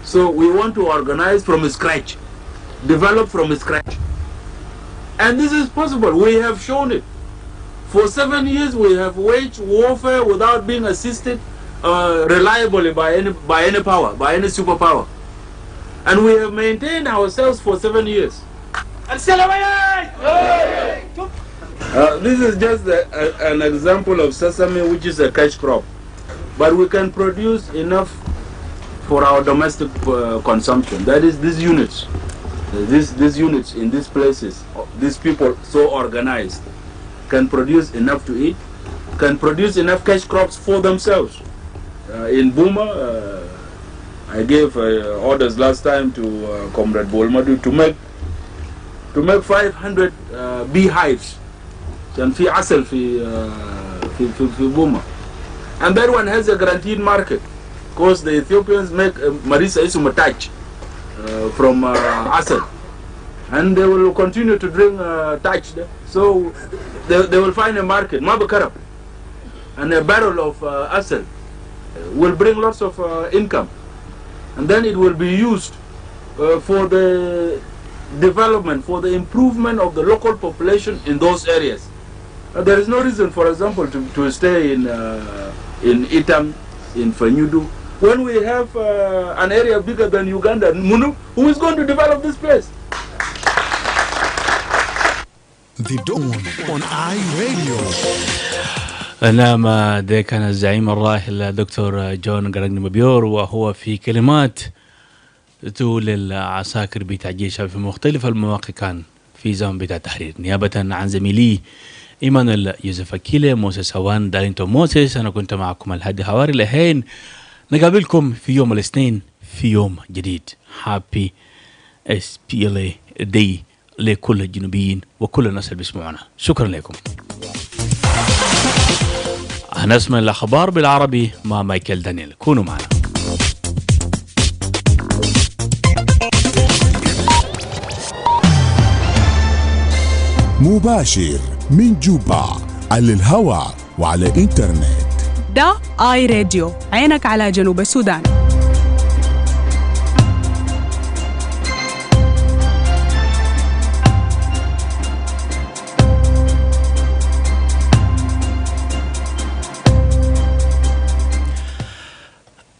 So we want to organize from scratch, develop from scratch, and this is possible. We have shown it. For 7 years, we have waged warfare without being assisted reliably by any power, by any superpower, and we have maintained ourselves for 7 years. This is just an example of sesame, which is a cash crop, but we can produce enough for our domestic consumption. That is, these units, these units in these places, these people so organized, can produce enough to eat, can produce enough cash crops for themselves. In Buma, I gave orders last time to Comrade Bolmadu to make 500 beehives كان في عسل في بوما. And that one has a guaranteed market because the Ethiopians make marisa isum touch from asal, and they will continue to drink touch there. So they will find a market. Mabakarab, and a barrel of asal will bring lots of income, and then it will be used for the development, for the improvement of the local population in those areas. There is no reason, for example, to stay in Itam, in Fanyudu, when we have an area bigger than Uganda, Munu, who is going to develop this place? The Dawn on iRadio. نعم، ده كان الزعيم الراحل الدكتور جون جرانج مبيور، وهو في كلمات تقول العساكر بتاع الجيش في مختلف المواقع كان في زمن بتاع التحرير. نيابة عن زميلي إيمانويل يوسف أكيلة، موسيس هوان، دارينتو موسيس، أنا كنت معكم الهادي حواري. لهين نقابلكم في يوم الاثنين في يوم جديد. هابي SPLA داي لكل الجنوبيين وكل الناس اللي بيسمعونا. شكرا لكم. هنسمع الأخبار بالعربي مع مايكل دانيال. كونوا معنا. مباشر من جوبا على الهواء وعلى إنترنت. ده آي راديو، عينك على جنوب السودان.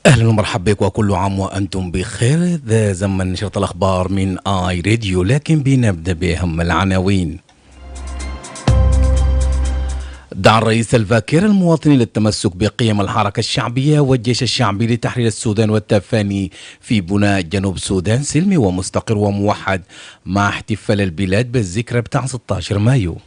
أهلا ومرحبا بك وكل عام وأنتم بخير. ذا زمن نشرة الأخبار من آي راديو، لكن بنبدأ بأهم العناوين. دعا الرئيس الفاكر المواطنين للتمسك بقيم الحركة الشعبية والجيش الشعبي لتحرير السودان والتفاني في بناء جنوب السودان سلمي ومستقر وموحد مع احتفال البلاد بالذكرى بتاع 16 مايو.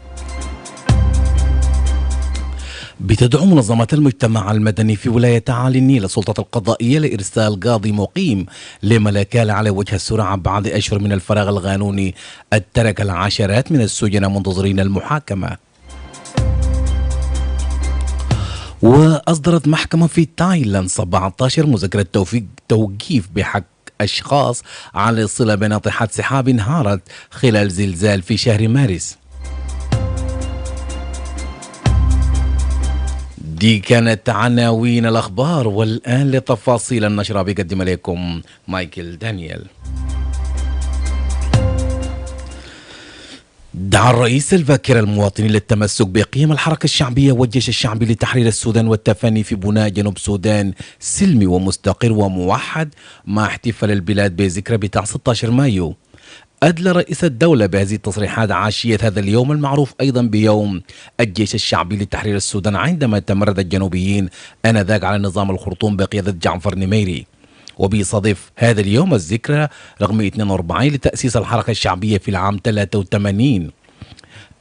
بتدعو منظمات المجتمع المدني في ولاية عالي النيل السلطات القضائية لإرسال قاضي مقيم لملكال على وجه السرعة بعد أشهر من الفراغ القانوني ترك العشرات من السجناء منتظرين المحاكمة. وأصدرت محكمة في تايلاند 17 مذكرة توقيف بحق أشخاص على الصلة بناطحات سحاب انهارت خلال زلزال في شهر مارس. دي كانت عناوين الأخبار، والآن لتفاصيل النشرة بيقدم لكم مايكل دانيال. دعا الرئيس الفاكر المواطنين للتمسك بقيم الحركة الشعبية والجيش الشعبي لتحرير السودان والتفاني في بناء جنوب السودان سلمي ومستقر وموحد مع احتفال البلاد بذكرى بتاع 16 مايو. أدلى رئيس الدولة بهذه التصريحات عاشية هذا اليوم المعروف أيضا بيوم الجيش الشعبي لتحرير السودان، عندما تمرد الجنوبيين آنذاك على نظام الخرطوم بقيادة جعفر نميري. وبيصادف هذا اليوم الذكرى رقم 42 لتأسيس الحركة الشعبية في العام 83.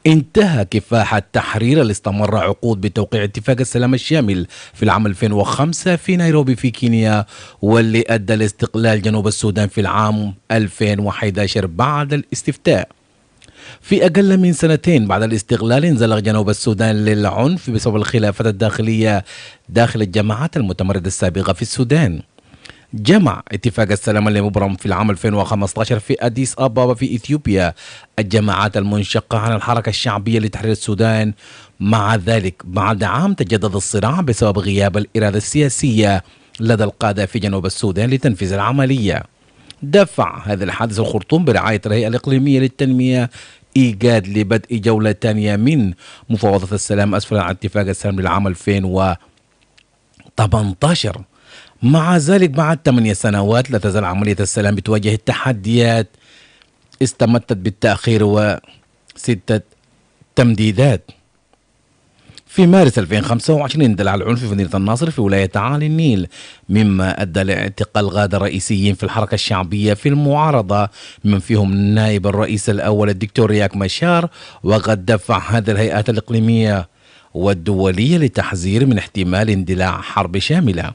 انتهى كفاح التحرير اللي استمر عقود بتوقيع اتفاق السلام الشامل في العام 2005 في نيروبي في كينيا، واللي أدى لاستقلال جنوب السودان في العام 2011 بعد الاستفتاء. في أقل من سنتين بعد الاستقلال انزلق جنوب السودان للعنف بسبب الخلافات الداخلية داخل الجماعات المتمردة السابقة في السودان. جمع اتفاق السلام المبرم في العام 2015 في أديس أبابا في إثيوبيا الجماعات المنشقة عن الحركة الشعبية لتحرير السودان. مع ذلك بعد عام تجدد الصراع بسبب غياب الإرادة السياسية لدى القادة في جنوب السودان لتنفيذ العملية. دفع هذا الحادث الخرطوم برعاية الهيئة الإقليمية للتنمية إيجاد لبدء جولة ثانية من مفاوضة السلام أسفل عن اتفاق السلام للعام 2018. مع ذلك بعد 8 سنوات لا تزال عملية السلام بتواجه التحديات استمدت بالتأخير و6 تمديدات. في مارس 2025 اندلع العنف في مدينة الناصر في ولاية عالي النيل، مما أدى لاعتقال قادة رئيسيين في الحركة الشعبية في المعارضة، من فيهم نائب الرئيس الأول الدكتور رياك مشار. وقد دفع هذه الهيئات الإقليمية والدولية لتحذير من احتمال اندلاع حرب شاملة.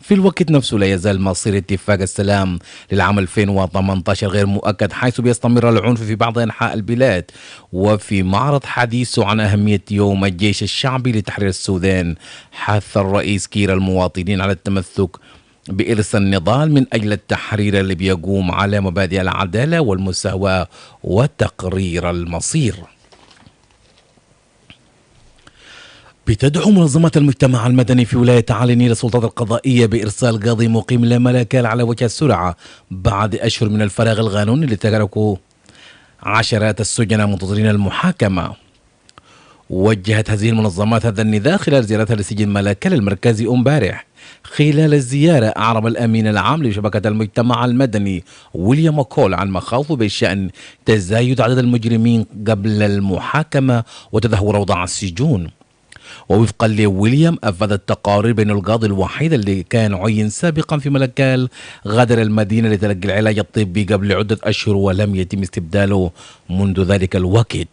في الوقت نفسه لا يزال مصير اتفاق السلام للعام 2018 غير مؤكد، حيث بيستمر العنف في بعض أنحاء البلاد. وفي معرض حديثه عن أهمية يوم الجيش الشعبي لتحرير السودان، حث الرئيس كير المواطنين على التمسك بإرث النضال من أجل التحرير اللي بيقوم على مبادئ العدالة والمساواة وتقرير المصير. بتدعو منظمة المجتمع المدني في ولاية علي للسلطات القضائية بإرسال قاضي مقيم لملكال على وجه السرعة بعد أشهر من الفراغ القانوني اللي تركوا عشرات السجناء منتظرين المحاكمة. وجهت هذه المنظمات هذا النداء خلال زيارتها لسجن ملكال المركزي امبارح. خلال الزيارة أعرب الأمين العام لشبكة المجتمع المدني ويليام كول عن مخاوفه بشأن تزايد عدد المجرمين قبل المحاكمة وتدهور أوضاع السجون. ووفقا لويليام أفاد التقارير بأن القاضي الوحيد اللي كان عين سابقا في ملكال غادر المدينة لتلقي العلاج الطبي قبل عدة أشهر ولم يتم استبداله منذ ذلك الوقت.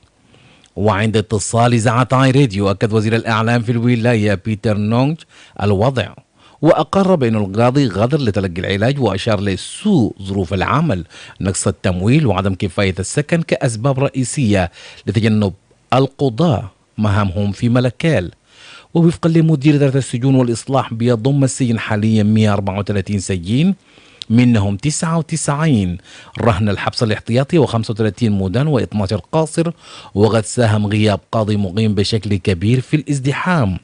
وعند اتصال إذاعة آي راديو أكد وزير الإعلام في الولاية بيتر نونج الوضع، وأقر بأن القاضي غادر لتلقي العلاج، وأشار لسوء ظروف العمل، نقص التمويل، وعدم كفاية السكن كأسباب رئيسية لتجنب القضاة مهامهم في ملكال. ووفقا لمدير إدارة السجون والإصلاح بيضم السجن حاليا 134 سجين، منهم 99 رهن الحبس الاحتياطي و35 مدان و12 قاصر. وقد ساهم غياب قاضي مقيم بشكل كبير في الازدحام.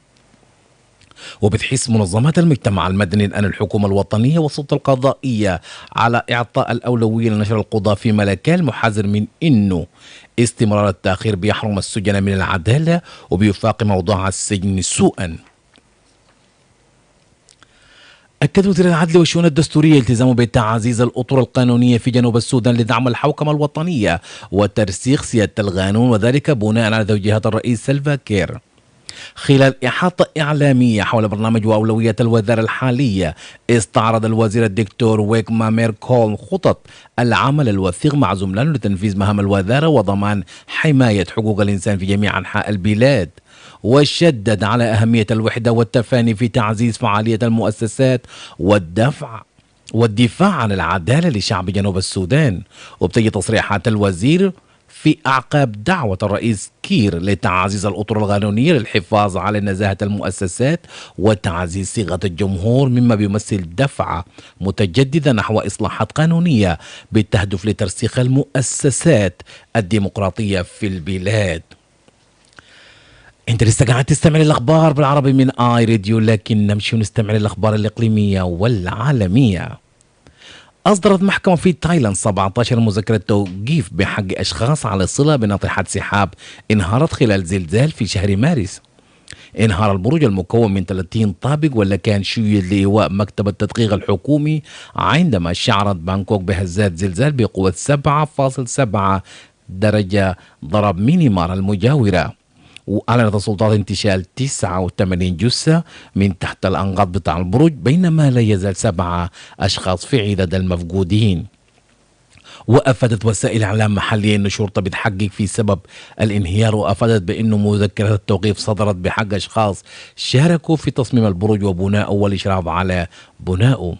وبتحث منظمات المجتمع المدني أن الحكومة الوطنية والسلطة القضائية على إعطاء الأولوية لنشر القضاة في ملكال، محذر من أنه استمرار التأخير بيحرم السجناء من العدالة وبيفاقم أوضاع السجن سوءا. أكد وزير العدل والشؤون الدستورية التزامه بتعزيز الأطر القانونية في جنوب السودان لدعم الحوكمة الوطنية وترسيخ سيادة القانون، وذلك بناء على توجيهات الرئيس سلفا كير. خلال إحاطة إعلامية حول برنامج وأولويات الوزارة الحالية، استعرض الوزير الدكتور ويك مامير كول خطط العمل الوثيق مع زملائه لتنفيذ مهام الوزارة وضمان حماية حقوق الإنسان في جميع أنحاء البلاد. وشدد على أهمية الوحدة والتفاني في تعزيز فعالية المؤسسات والدفاع عن العدالة لشعب جنوب السودان. وبتجي تصريحات الوزير في أعقاب دعوة الرئيس كير لتعزيز الأطر القانونية للحفاظ على نزاهة المؤسسات وتعزيز صيغة الجمهور، مما بيمثل دفعة متجددة نحو إصلاحات قانونية بالتهدف لترسيخ المؤسسات الديمقراطية في البلاد. انت لسه قاعد تستمع للأخبار بالعربي من آي راديو، لكن نمشي ونستمع للأخبار الإقليمية والعالمية. أصدرت محكمة في تايلاند 17 مذكرة توقيف بحق أشخاص على صلة بناطحة سحاب انهارت خلال زلزال في شهر مارس. انهار البرج المكون من 30 طابق واللي كان شيد لإيواء مكتب التدقيق الحكومي عندما شعرت بانكوك بهزات زلزال بقوة 7.7 درجة ضرب مينيمار المجاورة. وأعلنت السلطات انتشال 89 جثة من تحت الأنقاض بتاع البرج، بينما لا يزال 7 أشخاص في عدد المفقودين. وأفادت وسائل إعلام محلية أن الشرطة بتحقق في سبب الانهيار، وأفادت بأنه مذكرة التوقيف صدرت بحق أشخاص شاركوا في تصميم البرج وبنائه والإشراف على بنائه.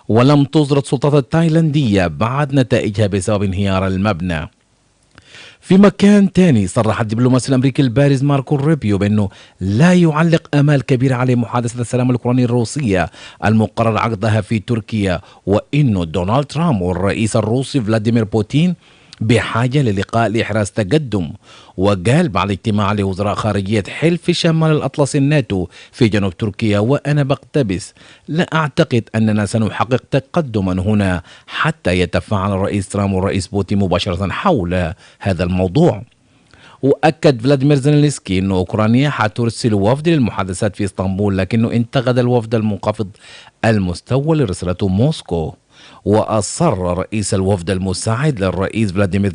ولم تصدر السلطات التايلاندية بعد نتائجها بسبب انهيار المبنى. في مكان تاني، صرح الدبلوماسي الأمريكي البارز ماركو روبيو بأنه لا يعلق آمال كبيرة على محادثة السلام الأوكرانية الروسية المقرر عقدها في تركيا، وإنه دونالد ترامب والرئيس الروسي فلاديمير بوتين بحاجة للقاء لإحراز تقدم. وقال بعد اجتماع لوزراء خارجية حلف شمال الأطلس الناتو في جنوب تركيا: وأنا بقتبس، لا أعتقد أننا سنحقق تقدما هنا حتى يتفاعل الرئيس ترامب والرئيس بوتين مباشرة حول هذا الموضوع. وأكد فلاديمير زيلينسكي أن أوكرانيا حترسل وفد للمحادثات في اسطنبول، لكنه انتقد الوفد المنخفض المستوى لرسالته موسكو. وأصر رئيس الوفد المساعد للرئيس فلاديمير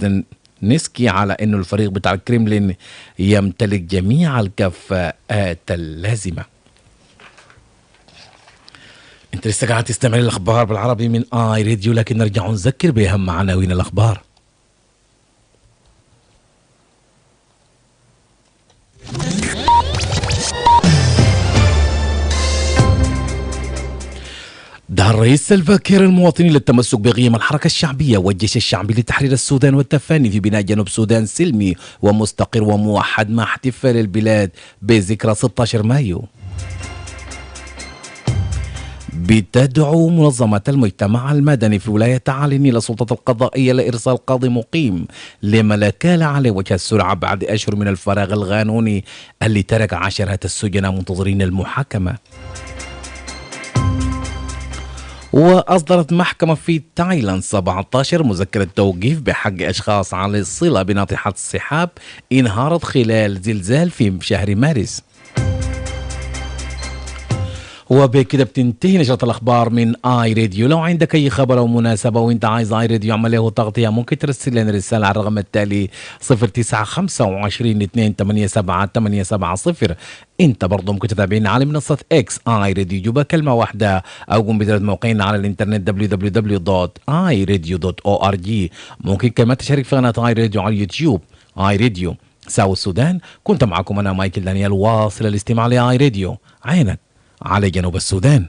زيلينسكي على أن الفريق بتاع الكريملين يمتلك جميع الكفاءات اللازمة. انت لسه قاعد تستمع للأخبار بالعربي من آي راديو، لكن نرجع نذكر بأهم عناوين الأخبار. رئيس سلفا كير المواطنين للتمسك بقيم الحركة الشعبية والجيش الشعبي لتحرير السودان والتفاني في بناء جنوب السودان سلمي ومستقر وموحد مع احتفال البلاد بذكرى 16 مايو. بتدعو منظمة المجتمع المدني في ولاية تعالين إلى السلطة القضائية لإرسال قاضي مقيم لملكالة على وجه السرعة بعد أشهر من الفراغ القانوني اللي ترك عشرات السجناء منتظرين المحاكمة. وأصدرت محكمة في تايلاند 17 مذكرة توقيف بحق أشخاص على الصلة بناطحة السحاب انهارت خلال زلزال في شهر مارس. وبكده بتنتهي نشرة الأخبار من آي راديو. لو عندك أي خبر أو مناسبة وأنت عايز آي راديو يعمل له تغطية ممكن ترسل لنا رسالة على الرقم التالي 0925287870. أنت برضو ممكن تتابعنا على منصة إكس آي راديو جوبا كلمة واحدة، أو قم بزيارة موقعنا على الإنترنت www.iradio.org. ممكن كمان تشارك في قناة آي راديو على اليوتيوب آي راديو ساوث السودان. كنت معكم أنا مايكل دانيال، واصل الاستماع لآي راديو، عينك على جنوب السودان.